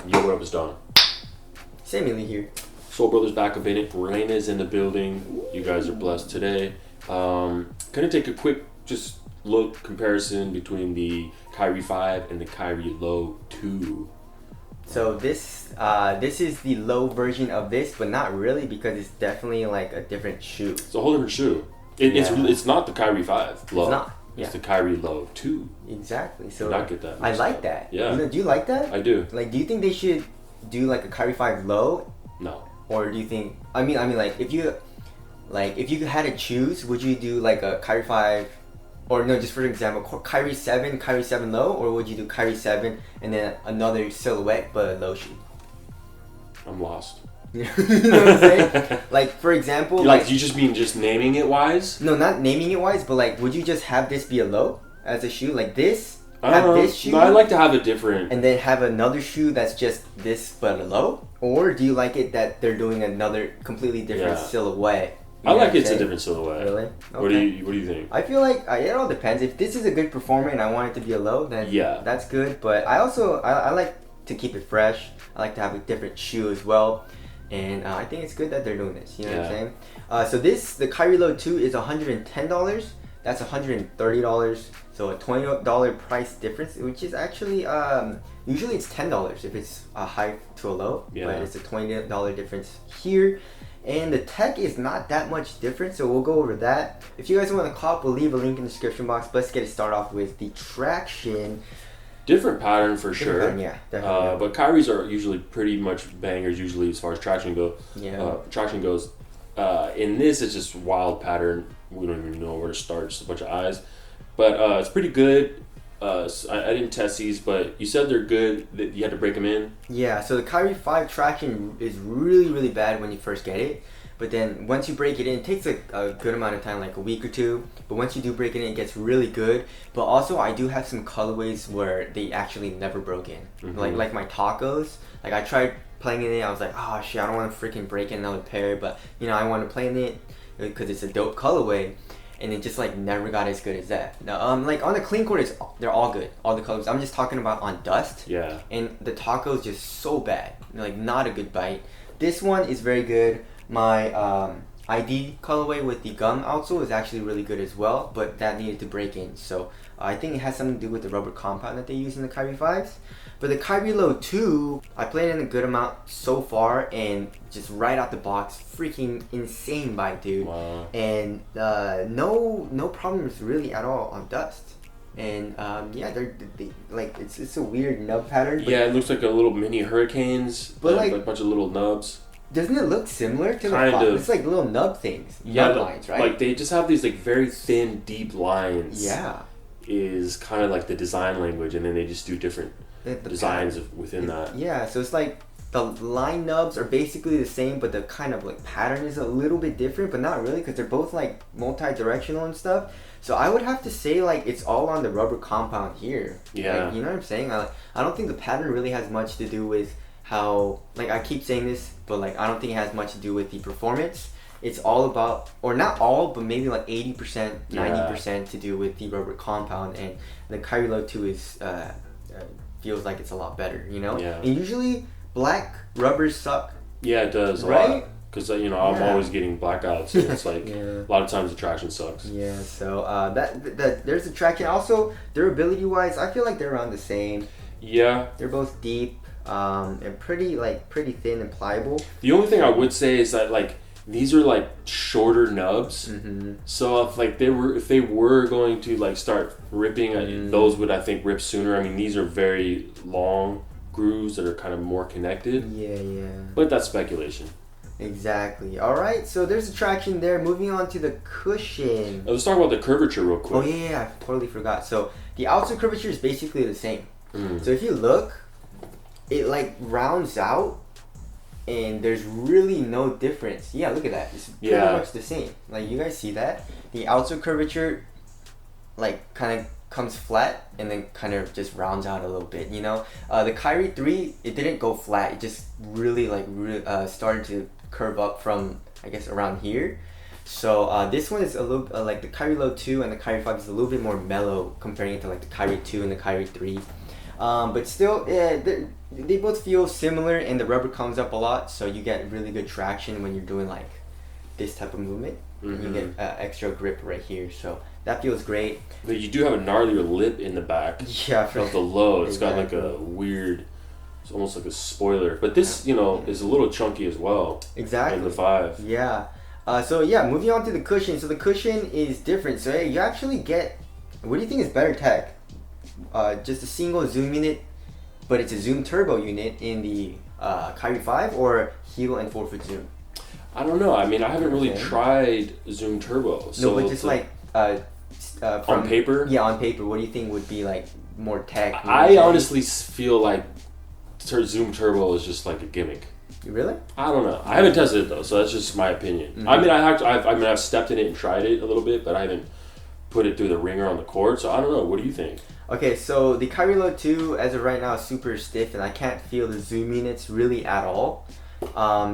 Yo, what up, it's Don. Samuel here. Soul Brothers back up in it. Rain is in the building. You guys are blessed today. Gonna take a quick just look comparison between the Kyrie 5 and the Kyrie Low 2. So this is the low version of this, but not really because it's definitely like a different shoe. It's a whole different shoe. It's not the Kyrie 5 Low. It's not. Yeah. It's the Kyrie Low 2. Exactly. So I get that. I like that. Yeah. Do you like that? I do. Like, do you think they should do like a Kyrie 5 Low? No. Or do you think? I mean, like if you had to choose, would you do like a Kyrie 5, or no? Just for example, Kyrie 7 Low, or would you do Kyrie 7 and then another silhouette but a low shoe? I'm lost. You know what I'm saying? Like, for example, you just mean just naming it wise? No, not naming it wise, but like, would you just have this be a low as a shoe, like this? Have this shoe? No, I like to have a different. And then have another shoe that's just this but a low? Or do you like it that they're doing another completely different silhouette? I like it's a different silhouette. Really? Okay. What do you think? I feel like it all depends. If this is a good performer and I want it to be a low, then that's good. But I also I like to keep it fresh. I like to have a different shoe as well. And I think it's good that they're doing this. You know what I'm saying? So the Kyrie Low 2 is $110. That's $130. So a $20 price difference, which is actually usually it's $10 if it's a high to a low. Yeah. But it's a $20 difference here. And the tech is not that much different, so we'll go over that. If you guys want to cop, we'll leave a link in the description box. But let's get it started off with the traction. Different pattern for sure. Pattern, yeah, definitely. But Kyrie's are usually pretty much bangers usually as far as traction goes. Yeah. Traction goes. In this, it's just wild pattern. We don't even know where to start. Just a bunch of eyes. But it's pretty good. I didn't test these, but you said they're good. That you had to break them in. Yeah. So the Kyrie 5 traction is really, really bad when you first get it. But then once you break it in, it takes a good amount of time, like a week or two. But once you do break it in, it gets really good. But also, I do have some colorways where they actually never broke in. Mm-hmm. Like my tacos. Like I tried playing in it. I was like, oh shit, I don't want to freaking break in another pair. But you know, I want to play in it because it's a dope colorway. And it just like never got as good as that. Now, like on the clean court, they're all good. All the colors. I'm just talking about on dust. Yeah. And the taco is just so bad. Like not a good bite. This one is very good. My ID colorway with the gum outsole is actually really good as well, but that needed to break in. So I think it has something to do with the rubber compound that they use in the Kyrie 5s. But the Kyrie Low 2, I played in a good amount so far, and just right out the box, freaking insane bite, dude. Wow. And no problems really at all on dust. And they like it's a weird nub pattern. But yeah, it looks like a little mini hurricanes, but like a bunch of little nubs. Doesn't it look similar to kind of? It's like little nub things, nub lines, right? Like they just have these like very thin, deep lines. Yeah, is kind of like the design language, and then they just do different designs within that. Yeah, so it's like the line nubs are basically the same, but the kind of like pattern is a little bit different, but not really because they're both like multi-directional and stuff. So I would have to say like it's all on the rubber compound here. Yeah, like, you know what I'm saying? I don't think the pattern really has much to do with how, like I keep saying this, but like I don't think it has much to do with the performance. It's all about, or not all, but maybe like 80%, 90% to do with the rubber compound. And the Kyrie Low 2 is feels like it's a lot better, you know? Yeah. And usually black rubbers suck. Yeah, it does a lot. Because I'm always getting blackouts, and it's like a lot of times the traction sucks. Yeah, so that there's the traction. Also, durability wise, I feel like they're around the same. Yeah. They're both deep and pretty thin and pliable. The only thing I would say is that like these are like shorter nubs. Mm-hmm. So if they were going to like start ripping, those would I think rip sooner. I mean, these are very long grooves that are kind of more connected. Yeah. But that's speculation. Exactly. All right. So there's the traction there. Moving on to the cushion. Let's talk about the curvature real quick. Oh yeah, I totally forgot. So the outside curvature is basically the same. So if you look, it like rounds out, and there's really no difference. Yeah, look at that. It's pretty much the same. Like you guys see that? The outside curvature, like kind of comes flat and then kind of just rounds out a little bit, you know. The Kyrie 3, it didn't go flat. It just really started to curve up from, I guess, around here. So this one is a little like the Kyrie Low 2 and the Kyrie 5 is a little bit more mellow comparing it to like the Kyrie 2 and the Kyrie 3. But still, yeah, they both feel similar, and the rubber comes up a lot, so you get really good traction when you're doing like this type of movement. And you get extra grip right here, so that feels great. But you do have a gnarlier lip in the back. Yeah, of the low. It's got like a weird. It's almost like a spoiler, but this, is a little chunky as well. Exactly. In the 5. Yeah. So yeah, moving on to the cushion. So the cushion is different. So you actually get. What do you think is better tech? Just a single zoom unit, but it's a zoom turbo unit in the Kyrie 5, or heel and 4-foot zoom. I don't know. I mean, I haven't really tried zoom turbo. So no, but just like on paper. Yeah, on paper. What do you think would be like more tech? I honestly feel like zoom turbo is just like a gimmick. Really? I don't know. I haven't tested it though, so that's just my opinion. Mm-hmm. I mean, I've stepped in it and tried it a little bit, but I haven't put it through the ringer on the court. So I don't know. What do you think? Okay, so the Kyrie Low 2, as of right now, is super stiff, and I can't feel the zoom units really at all.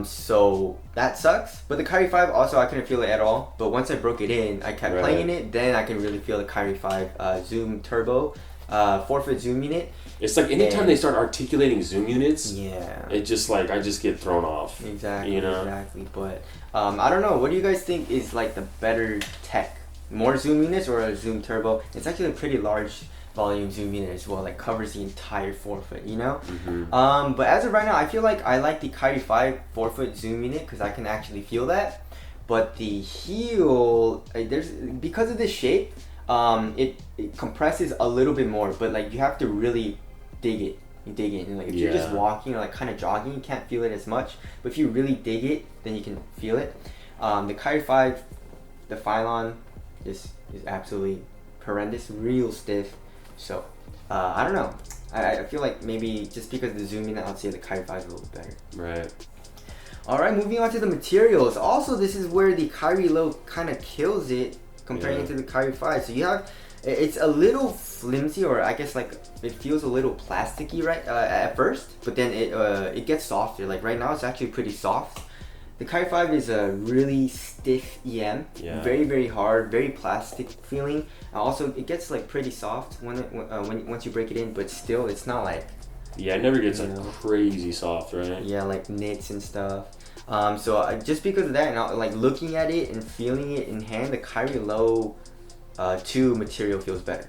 So that sucks. But the Kyrie 5 also, I couldn't feel it at all. But once I broke it in, I kept playing it. Then I can really feel the Kyrie 5 zoom turbo, 4-foot zoom unit. It's like anytime they start articulating zoom units, it just like I just get thrown off. Exactly. Exactly. But I don't know. What do you guys think is like the better tech? More zoom units or a zoom turbo? It's actually a pretty large volume zoom unit as well, like covers the entire 4-foot, but as of right now, I feel like I like the Kyrie 5 4-foot zoom unit because I can actually feel that. But the heel, because of this shape, it compresses a little bit more, but like you have to really dig it. You dig it, and like if you're just walking or like kind of jogging, you can't feel it as much, but if you really dig it, then you can feel it. The Kyrie 5, the Phylon is absolutely horrendous, real stiff. So, I don't know. I feel like maybe just because of the zoom in, I'd say the Kyrie 5 is a little bit better. Right. Alright, moving on to the materials. Also, this is where the Kyrie Low kind of kills it comparing it to the Kyrie 5. So you have, it's a little flimsy, or I guess like it feels a little plasticky at first, but then it gets softer. Like right now, it's actually pretty soft. The Kyrie 5 is a really stiff EM, very, very hard, very plastic feeling. Also, it gets like pretty soft once you break it in, but still, it's not like. Yeah, it never gets like crazy soft, right? Yeah, like knits and stuff. So just because of that, and like looking at it and feeling it in hand, the Kyrie Low 2 material feels better,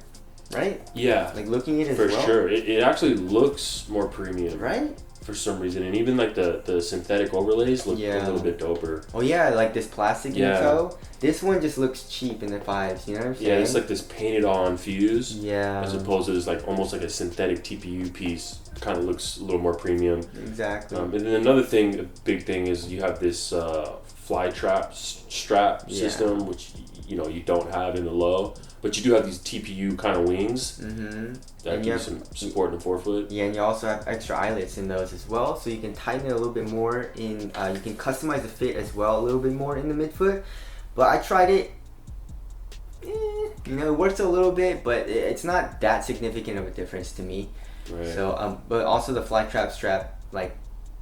right? Yeah. Like looking at it for as well. sure, it actually looks more premium, right? For some reason, and even like the synthetic overlays look a little bit doper. Oh yeah, like this plastic in the toe. This one just looks cheap in the 5s. You know what I'm saying? Yeah, it's like this painted on fuse. Yeah. As opposed to this like almost like a synthetic TPU piece. Kind of looks a little more premium. Exactly. And then another thing, a big thing, is you have this Flytraps strap system, which you don't have in the low. But you do have these TPU kind of wings that give you some support in the 4-foot. Yeah, and you also have extra eyelets in those as well, so you can tighten it a little bit more. You can customize the fit as well a little bit more in the midfoot. But I tried it. It works a little bit, but it's not that significant of a difference to me. Right. So, but also the Flytrap strap like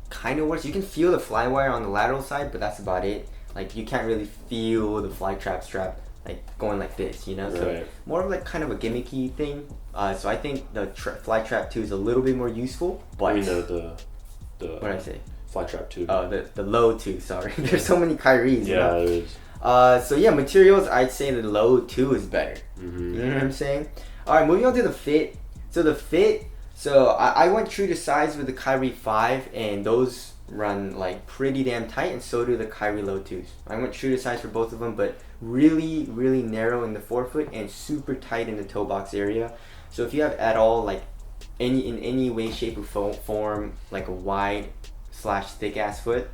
kind of works. You can feel the Flywire on the lateral side, but that's about it. Like you can't really feel the Flytrap strap like going like this, So more of like kind of a gimmicky thing. So I think the Flytrap 2 is a little bit more useful. But I mean the what did I say? Flytrap 2. Oh, the Low 2. Sorry, there's so many Kyries. Yeah, there is. So yeah, materials. I'd say the Low 2 is better. You know what I'm saying? All right, moving on to the fit. So the fit. So I went true to size with the Kyrie 5, and those run like pretty damn tight, and so do the Kyrie Low 2s. I went true to size for both of them, but really, really narrow in the 4-foot and super tight in the toe box area. So if you have at all like in any way, shape, or form like a wide / thick ass foot,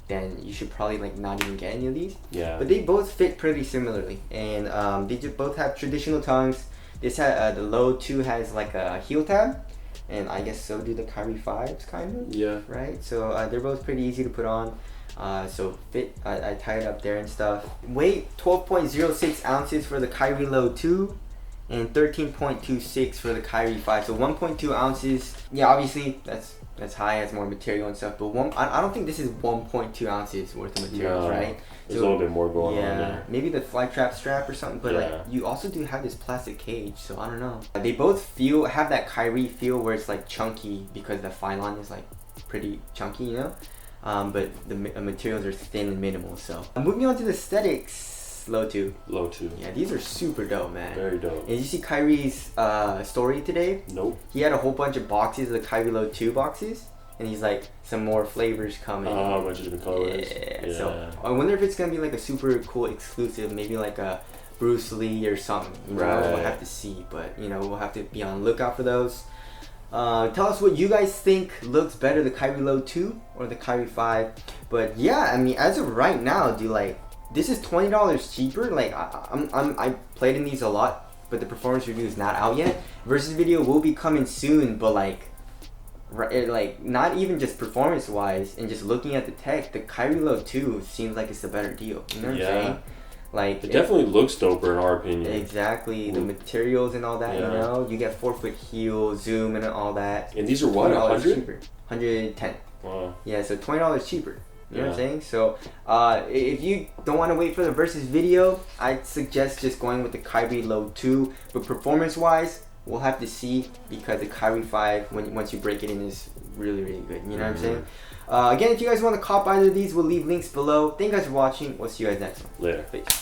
then you should probably like not even get any of these. Yeah. But they both fit pretty similarly, and they just both have traditional tongues. This the Low 2 has like a heel tab. And I guess so do the Kyrie 5s, kind of. Yeah. Right? So they're both pretty easy to put on. So fit, I tie it up there and stuff. Weight, 12.06 ounces for the Kyrie Low 2. and 13.26 for the Kyrie 5. So 1.2 ounces. Yeah, obviously that's high, has more material and stuff. But I don't think this is 1.2 ounces worth of materials, right? There's a little bit more going on there. Maybe the Flytrap strap or something. But like you also do have this plastic cage, so I don't know. They both have that Kyrie feel where it's like chunky because the Phylon is like pretty chunky, you know. But the materials are thin and minimal. So moving on to the aesthetics. Low 2. Yeah, these are super dope, man. Very dope. And did you see Kyrie's story today? Nope. He had a whole bunch of boxes of the Kyrie Low 2 boxes. And he's like, some more flavors coming. A bunch of different colors. Yeah. So I wonder if it's going to be like a super cool exclusive. Maybe like a Bruce Lee or something. You know, we'll have to see. But, you know, we'll have to be on the lookout for those. Tell us what you guys think looks better, the Kyrie Low 2 or the Kyrie 5. But yeah, I mean, as of right now, this is $20 cheaper. Like I played in these a lot, but the performance review is not out yet. Versus video will be coming soon, but like not even just performance wise and just looking at the tech, the Kyrie Low 2 seems like it's a better deal. You know what I'm saying? Like it definitely looks doper in our opinion. Exactly, the materials and all that. You know, you get 4-foot heel, zoom, and all that. And these are what, 100? Cheaper, 110. Wow. Yeah, so $20 cheaper. You know what I'm saying? So, if you don't want to wait for the versus video, I'd suggest just going with the Kyrie Low 2. But performance-wise, we'll have to see because the Kyrie 5, once you break it in, is really, really good. You know what I'm saying? Again, if you guys want to cop either of these, we'll leave links below. Thank you guys for watching. We'll see you guys next one. Later. Peace.